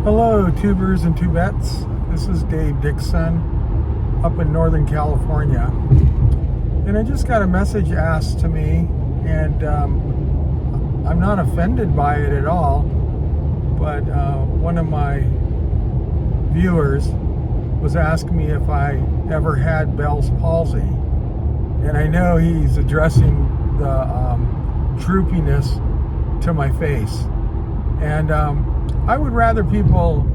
Hello, tubers and tubettes. This is Dave Dixon up in Northern California. And I just got a message asked to me, and I'm not offended by it at all, but one of my viewers was asking me if I ever had Bell's palsy. And I know he's addressing the droopiness to my face. And I would rather people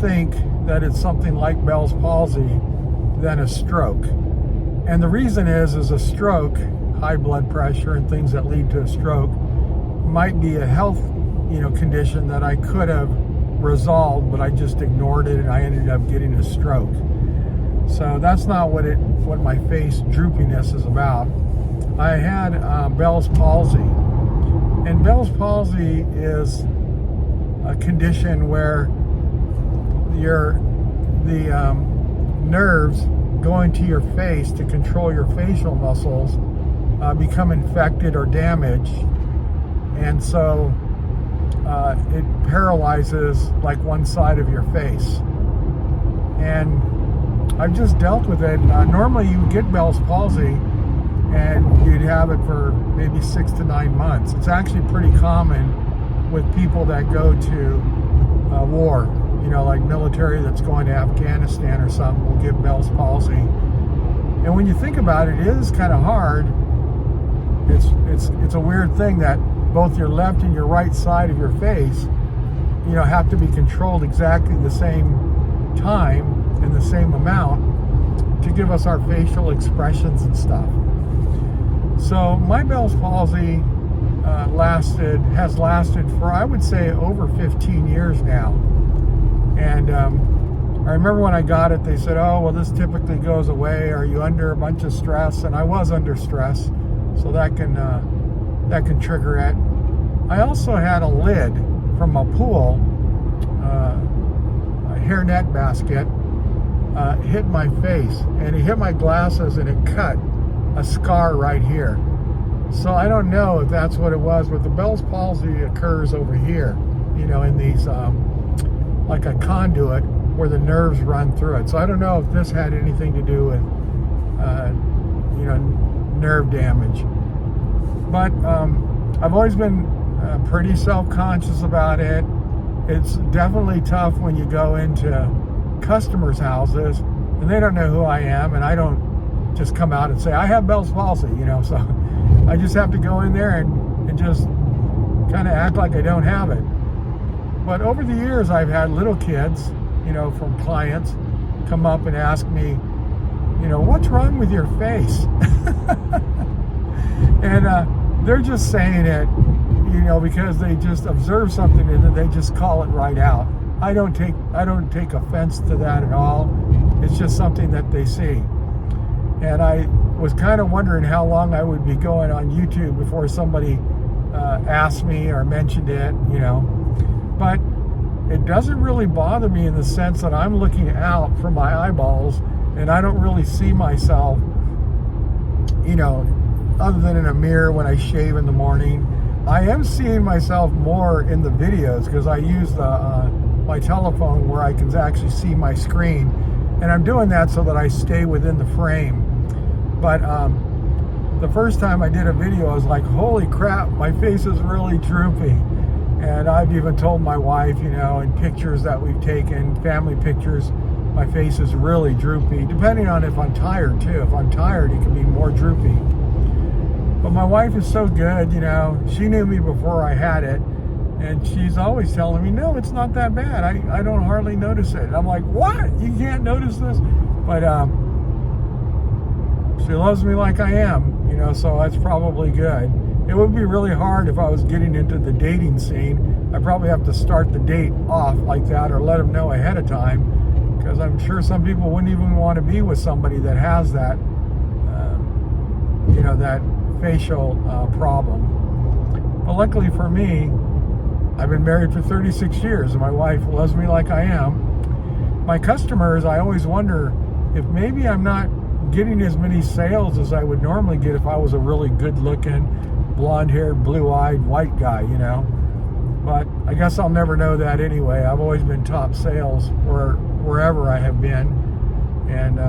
think that it's something like Bell's palsy than a stroke. And the reason is a stroke, high blood pressure and things that lead to a stroke, might be a health, condition that I could have resolved, but I just ignored it and I ended up getting a stroke. So that's not what my face droopiness is about. I had Bell's palsy, and Bell's palsy is a condition where the nerves going to your face to control your facial muscles become infected or damaged, and so it paralyzes like one side of your face. And I've just dealt with it. Normally you get Bell's palsy and you'd have it for maybe 6 to 9 months. It's actually pretty common with people that go to war, like military that's going to Afghanistan or something will get Bell's palsy. And when you think about it, it is kind of hard. It's a weird thing that both your left and your right side of your face, have to be controlled exactly the same time and the same amount to give us our facial expressions and stuff. So my Bell's palsy has lasted for, I would say, over 15 years now. And I remember when I got it, they said, oh, well, this typically goes away. Are you under a bunch of stress? And I was under stress, so that can trigger it. I also had a lid from a pool, a hairnet basket, hit my face, and it hit my glasses, and it cut a scar right here. So I don't know if that's what it was, but the Bell's palsy occurs over here, in these, like a conduit where the nerves run through it. So I don't know if this had anything to do with, nerve damage. But I've always been pretty self-conscious about it. It's definitely tough when you go into customers' houses and they don't know who I am, and I don't just come out and say, I have Bell's palsy, so I just have to go in there and just kind of act like I don't have it. But over the years, I've had little kids, from clients come up and ask me, what's wrong with your face? And they're just saying it, because they just observe something and then they just call it right out. I don't take offense to that at all. It's just something that they see. And I was kind of wondering how long I would be going on YouTube before somebody asked me or mentioned it, But it doesn't really bother me in the sense that I'm looking out from my eyeballs and I don't really see myself, other than in a mirror when I shave in the morning. I am seeing myself more in the videos because I use my telephone where I can actually see my screen. And I'm doing that so that I stay within the frame. But the first time I did a video, I was like, holy crap, my face is really droopy. And I've even told my wife, in pictures that we've taken, family pictures, my face is really droopy, depending on if I'm tired too. If I'm tired, it can be more droopy. But my wife is so good, she knew me before I had it. And she's always telling me, no, it's not that bad. I don't hardly notice it. I'm like, what? You can't notice this? But she loves me like I am, so that's probably good. It would be really hard if I was getting into the dating scene. I'd probably have to start the date off like that or let them know ahead of time, because I'm sure some people wouldn't even want to be with somebody that has that, that facial problem. But luckily for me, I've been married for 36 years and my wife loves me like I am. My customers, I always wonder if maybe I'm not getting as many sales as I would normally get if I was a really good looking, blonde haired, blue eyed, white guy, But I guess I'll never know that anyway. I've always been top sales wherever I have been, and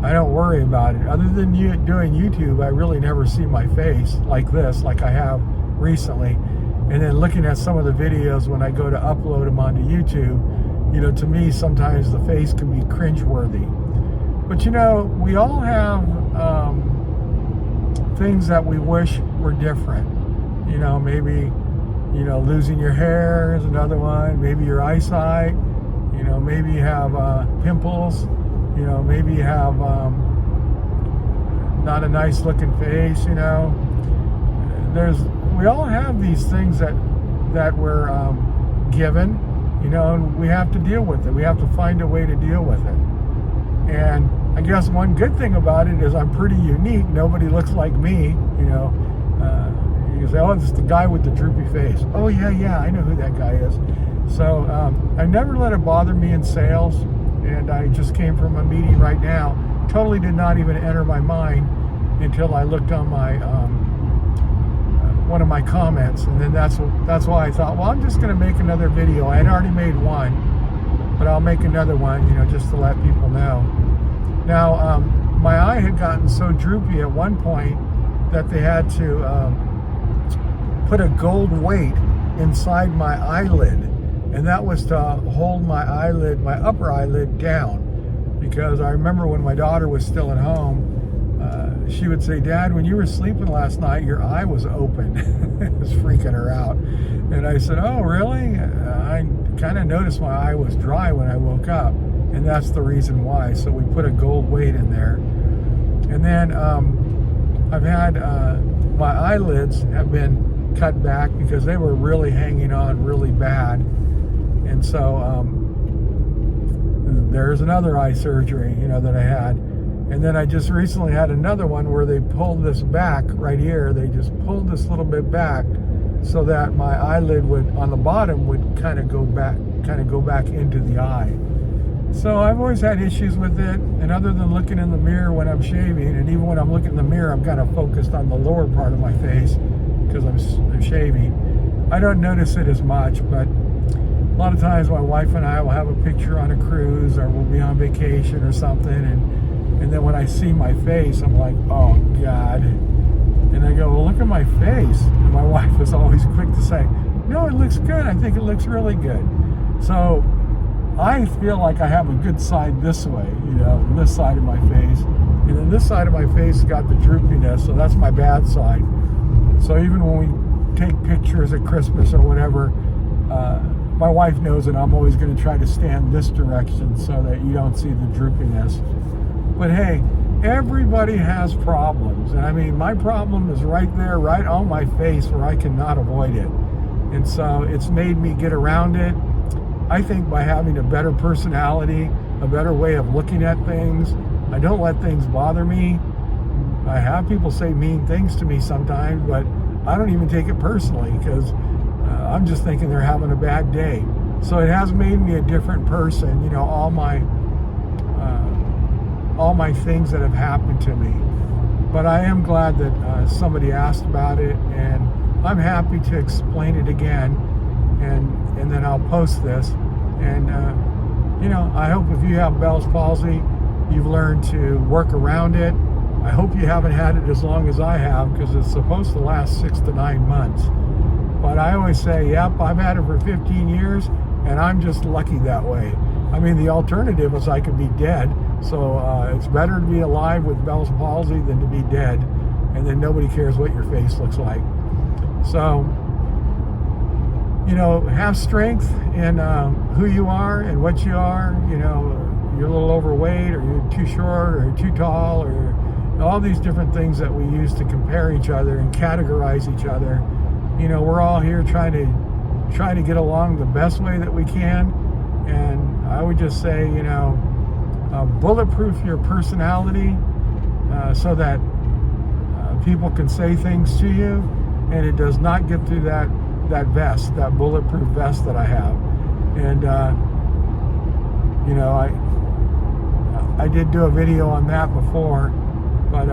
I don't worry about it. Other than doing YouTube, I really never see my face like this, like I have recently. And then looking at some of the videos when I go to upload them onto YouTube, to me, sometimes the face can be cringeworthy. But we all have things that we wish were different. Maybe, losing your hair is another one. Maybe your eyesight. Maybe you have pimples. Maybe you have not a nice looking face. We all have these things that we're given, and we have to deal with it. We have to find a way to deal with it. And I guess one good thing about it is I'm pretty unique. Nobody looks like me. You say, oh, it's the guy with the droopy face. Oh, yeah, I know who that guy is. So I never let it bother me in sales. And I just came from a meeting right now. Totally did not even enter my mind until I looked on my one of my comments, and then that's why I thought, well, I'm just going to make another video. I had already made one, but I'll make another one, just to let people know. Now, my eye had gotten so droopy at one point that they had to put a gold weight inside my eyelid, and that was to hold my upper eyelid down, because I remember when my daughter was still at home, she would say, Dad, when you were sleeping last night, your eye was open. It was freaking her out. And I said, oh, really? I kind of noticed my eye was dry when I woke up, and that's the reason why. So we put a gold weight in there. And then I've had my eyelids have been cut back because they were really hanging on really bad. And so there's another eye surgery, that I had. And then I just recently had another one where they pulled this back right here. They just pulled this little bit back so that my eyelid on the bottom would kind of go back into the eye. So I've always had issues with it. And other than looking in the mirror when I'm shaving, and even when I'm looking in the mirror, I'm kind of focused on the lower part of my face because I'm shaving. I don't notice it as much, but a lot of times my wife and I will have a picture on a cruise, or we'll be on vacation or something, and then when I see my face, I'm like, oh, God. And I go, well, look at my face. And my wife was always quick to say, no, it looks good. I think it looks really good. So I feel like I have a good side this way, this side of my face. And then this side of my face has got the droopiness, so that's my bad side. So even when we take pictures at Christmas or whatever, my wife knows that I'm always going to try to stand this direction so that you don't see the droopiness. But hey, everybody has problems. And I mean, my problem is right there, right on my face where I cannot avoid it. And so it's made me get around it. I think by having a better personality, a better way of looking at things, I don't let things bother me. I have people say mean things to me sometimes, but I don't even take it personally because I'm just thinking they're having a bad day. So it has made me a different person, all my things that have happened to me. But I am glad that somebody asked about it, and I'm happy to explain it again, and then I'll post this. And I hope if you have Bell's palsy, you've learned to work around it. I hope you haven't had it as long as I have, because it's supposed to last 6 to 9 months. But I always say, yep, I've had it for 15 years, and I'm just lucky that way. I mean, the alternative is I could be dead. So it's better to be alive with Bell's palsy than to be dead, and then nobody cares what your face looks like. So, have strength in who you are and what you are. You're a little overweight, or you're too short, or too tall, or all these different things that we use to compare each other and categorize each other. We're all here trying to get along the best way that we can. And I would just say, bulletproof your personality so that people can say things to you, and it does not get through that vest, that bulletproof vest that I have. And I did do a video on that before, but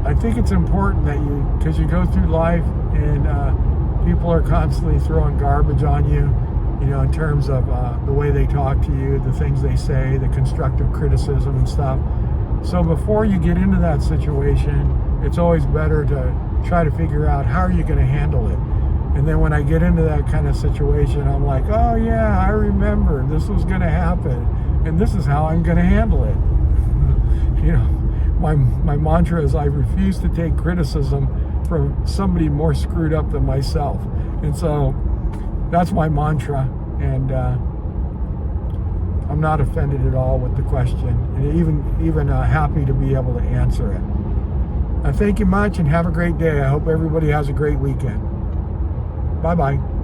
I think it's important that because you go through life and people are constantly throwing garbage on you, in terms of the way they talk to you, the things they say, the constructive criticism and stuff. So before you get into that situation, it's always better to try to figure out how are you going to handle it. And then when I get into that kind of situation, I'm like, oh yeah, I remember this was going to happen, and this is how I'm going to handle it. My mantra is I refuse to take criticism from somebody more screwed up than myself. And so that's my mantra, and I'm not offended at all with the question, and even happy to be able to answer it. Thank you much, and have a great day. I hope everybody has a great weekend. Bye-bye.